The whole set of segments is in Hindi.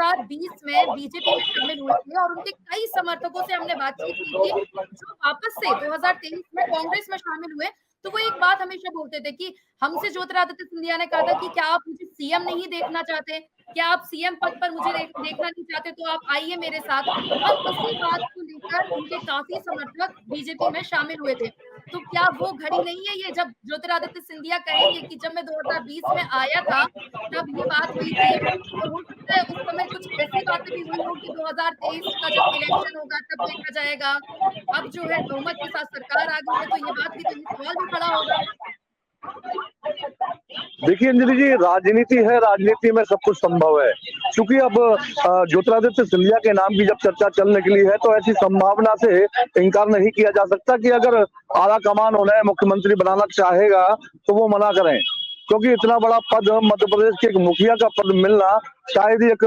2020 में बीजेपी में शामिल हुए थे और उनके कई समर्थकों से हमने बातचीत की थी, जो वापस से 2023 में कांग्रेस में शामिल हुए, तो वो एक बात हमेशा बोलते थे कि हमसे ज्योतिरादित्य सिंधिया ने कहा था कि क्या आप मुझे सीएम नहीं देखना चाहते? क्या आप सीएम पद पर मुझे देखना नहीं चाहते तो आप आइए मेरे साथ। और उसी बात को लेकर उनके काफ़ी समर्थक बीजेपी में शामिल हुए थे। तो क्या वो घड़ी नहीं है ये जब ज्योतिरादित्य सिंधिया कहेंगे कि जब मैं 2020 में आया था, तब ये बात हुई थी और हो सकता है उस समय कुछ ऐसी बातें भी हुई हों कि 2023 का जब इलेक्शन होगा तब देखा जाएगा। अब जो है बहुमत के साथ सरकार आ गई है तो ये बात भी तो ये सवाल भी खड़ा होगा। देखिए अंजलि जी, राजनीति है, राजनीति में सब कुछ संभव है। क्योंकि अब ज्योतिरादित्य सिंधिया के नाम की जब चर्चा चल निकली है तो ऐसी संभावना से इनकार नहीं किया जा सकता कि अगर आला कमान उन्हें मुख्यमंत्री बनाना चाहेगा तो वो मना करें, क्योंकि इतना बड़ा पद मध्य प्रदेश के एक मुखिया का पद मिलना शायद ही एक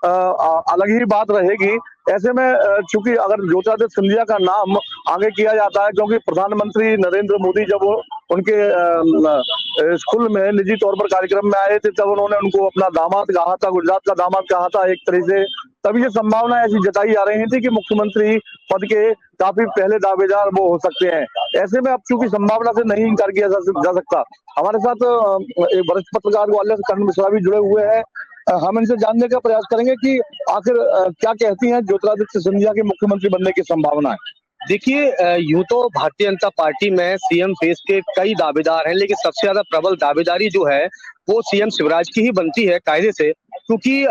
अलग ही बात रहेगी। ऐसे में चूंकि अगर ज्योतिरादित्य सिंधिया का नाम आगे किया जाता है, क्योंकि प्रधानमंत्री नरेंद्र मोदी जब उनके स्कूल में निजी तौर पर कार्यक्रम में आए थे तब उन्होंने उनको अपना दामाद कहा था, गुजरात का दामाद कहा था एक तरह से। तभी ये संभावना ऐसी जताई जा रही थी कि मुख्यमंत्री पद के काफी पहले दावेदार वो हो सकते हैं। ऐसे में अब चूंकि संभावना से नहीं इनकार किया जा सकता। हमारे साथ एक वरिष्ठ पत्रकार ग्वालियर से कर्ण मिश्रा भी जुड़े हुए हैं। हम इनसे जानने का प्रयास करेंगे कि आखिर क्या कहती हैं ज्योतिरादित्य सिंधिया के मुख्यमंत्री बनने की संभावना है। देखिए, यूं तो भारतीय जनता पार्टी में सीएम फेस के कई दावेदार हैं, लेकिन सबसे ज्यादा प्रबल दावेदारी जो है वो सीएम शिवराज की ही बनती है कायदे से, क्योंकि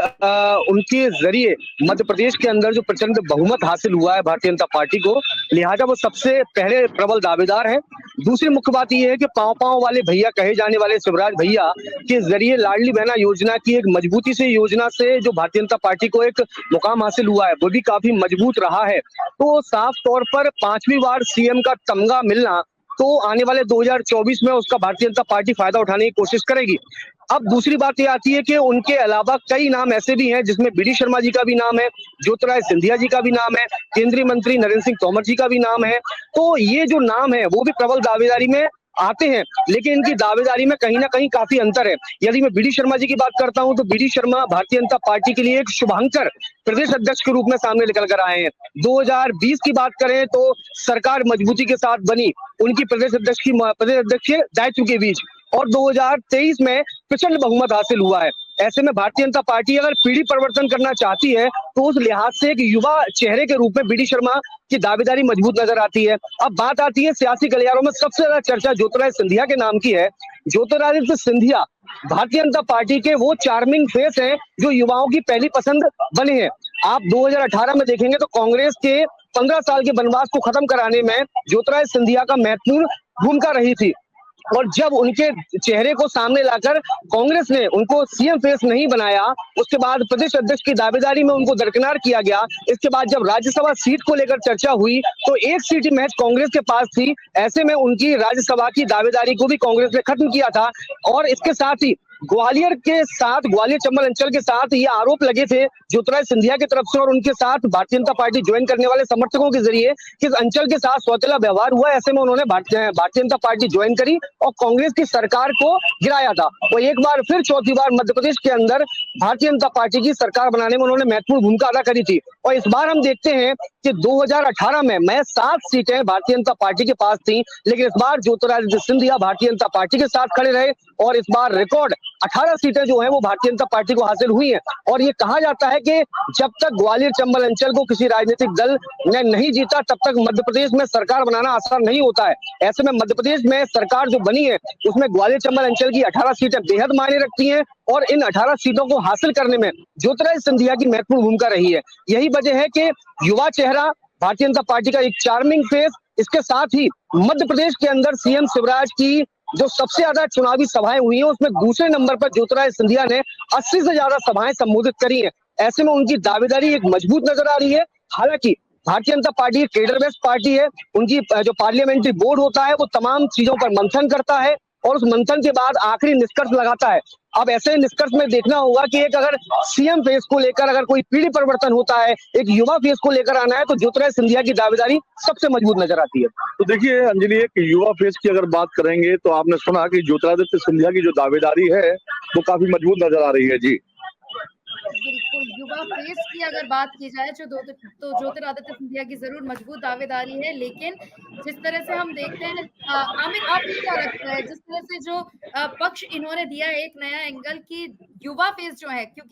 उनके जरिए मध्य प्रदेश के अंदर जो प्रचंड बहुमत हासिल हुआ है भारतीय जनता पार्टी को, लिहाजा वो सबसे पहले प्रबल दावेदार हैं। दूसरी मुख्य बात यह है कि पांव पांव वाले भैया कहे जाने वाले शिवराज भैया के जरिए लाडली बहना योजना की एक मजबूती से योजना से जो भारतीय जनता पार्टी को एक मुकाम हासिल हुआ है वो भी काफी मजबूत रहा है। तो साफ तौर पर 5वीं बार सीएम का तमगा मिलना तो आने वाले 2024 में उसका भारतीय जनता पार्टी फायदा उठाने की कोशिश करेगी। अब दूसरी बात ये आती है कि उनके अलावा कई नाम ऐसे भी हैं जिसमें बीडी शर्मा जी का भी नाम है, ज्योतिरादित्य सिंधिया जी का भी नाम है, केंद्रीय मंत्री नरेंद्र सिंह तोमर जी का भी नाम है। तो ये जो नाम है वो भी प्रबल दावेदारी में आते हैं, लेकिन इनकी दावेदारी में कहीं ना कहीं काफी अंतर है। यदि मैं बीडी शर्मा जी की बात करता हूं तो बीडी शर्मा भारतीय जनता पार्टी के लिए एक शुभंकर प्रदेश अध्यक्ष के रूप में सामने निकल कर आए हैं। 2020 की बात करें तो सरकार मजबूती के साथ बनी उनकी प्रदेश अध्यक्ष के दायित्व के बीच, और 2023 में प्रचंड बहुमत हासिल हुआ है। ऐसे में भारतीय जनता पार्टी अगर पीढ़ी परिवर्तन करना चाहती है तो उस लिहाज से एक युवा चेहरे के रूप में बीडी शर्मा की दावेदारी मजबूत नजर आती है। अब बात आती है सियासी गलियारों में सबसे ज्यादा चर्चा ज्योतिरादित्य सिंधिया के नाम की है। ज्योतिरादित्य सिंधिया भारतीय जनता पार्टी के वो चार्मिंग फेस हैं जो युवाओं की पहली पसंद बने हैं। आप 2018 में देखेंगे तो कांग्रेस के 15 साल के वनवास को खत्म कराने में ज्योतिरादित्य सिंधिया का महत्वपूर्ण भूमिका रही थी, और जब उनके चेहरे को सामने लाकर कांग्रेस ने उनको सीएम फेस नहीं बनाया, उसके बाद प्रदेश अध्यक्ष की दावेदारी में उनको दरकिनार किया गया। इसके बाद जब राज्यसभा सीट को लेकर चर्चा हुई तो एक सीट महज कांग्रेस के पास थी। ऐसे में उनकी राज्यसभा की दावेदारी को भी कांग्रेस ने खत्म किया था, और इसके साथ ही ग्वालियर चंबल अंचल के साथ ये आरोप लगे थे ज्योतिरादित्य सिंधिया की तरफ से और उनके साथ भारतीय जनता पार्टी ज्वाइन करने वाले समर्थकों के जरिए कि अंचल के साथ सौतेला व्यवहार हुआ। ऐसे में उन्होंने भारतीय जनता पार्टी ज्वाइन करी और कांग्रेस की सरकार को गिराया था। और एक बार फिर चौथी बार मध्य प्रदेश के अंदर भारतीय जनता पार्टी की सरकार बनाने में उन्होंने महत्वपूर्ण भूमिका अदा करी थी। और इस बार हम देखते हैं कि 2018 में 7 सीटें भारतीय जनता पार्टी के पास थी, लेकिन इस बार ज्योतिरादित्य सिंधिया भारतीय जनता पार्टी के साथ खड़े रहे और इस बार रिकॉर्ड 18 सीटें जो है वो भारतीय जनता पार्टी को हासिल हुई हैं। और ये कहा जाता है कि जब तक ग्वालियर चंबल अंचल को किसी राजनीतिक दल ने नहीं जीता तब तक मध्य प्रदेश में सरकार बनाना आसान नहीं होता है। ऐसे में मध्य प्रदेश में सरकार जो बनी है उसमें ग्वालियर चंबल अंचल की 18 सीटें बेहद मायने रखती हैं, और इन 18 सीटों को हासिल करने में ज्योतिरादित्य सिंधिया की महत्वपूर्ण भूमिका रही है। यही वजह है कि युवा चेहरा, भारतीय जनता पार्टी का एक चार्मिंग फेस, इसके साथ ही मध्य प्रदेश के अंदर सीएम शिवराज की जो सबसे ज्यादा चुनावी सभाएं हुई हैं उसमें दूसरे नंबर पर ज्योतिरादित्य सिंधिया ने 80 से ज्यादा सभाएं संबोधित करी हैं। ऐसे में उनकी दावेदारी एक मजबूत नजर आ रही है। हालांकि Bharatiya Janata party cadre based party है, उनकी जो पार्लियामेंट्री बोर्ड होता है वो तमाम चीजों पर मंथन करता है और उस मंथन के बाद आखिरी निष्कर्ष लगाता है। अब ऐसे निष्कर्ष में देखना होगा कि एक अगर सीएम फेस को लेकर अगर कोई पीढ़ी परिवर्तन होता है, एक युवा फेस को लेकर आना है, तो ज्योतिरादित्य सिंधिया की दावेदारी सबसे मजबूत नजर आती है। तो देखिए अंजलि, एक युवा फेस की अगर बात करेंगे तो आपने सुना कि ज्योतिरादित्य सिंधिया की जो दावेदारी है वो काफी मजबूत नजर आ रही है। जी बिल्कुल, युवा फेस की अगर बात की जाए तो ज्योतिरादित्य सिंधिया की ज़रूर मजबूत दावेदारी है, लेकिन जिस तरह से हम देखते हैं आमिर आपको क्या लगता है जिस तरह से जो पक्ष इन्होंने दिया है एक नया एंगल कि युवा फेस जो है क्योंकि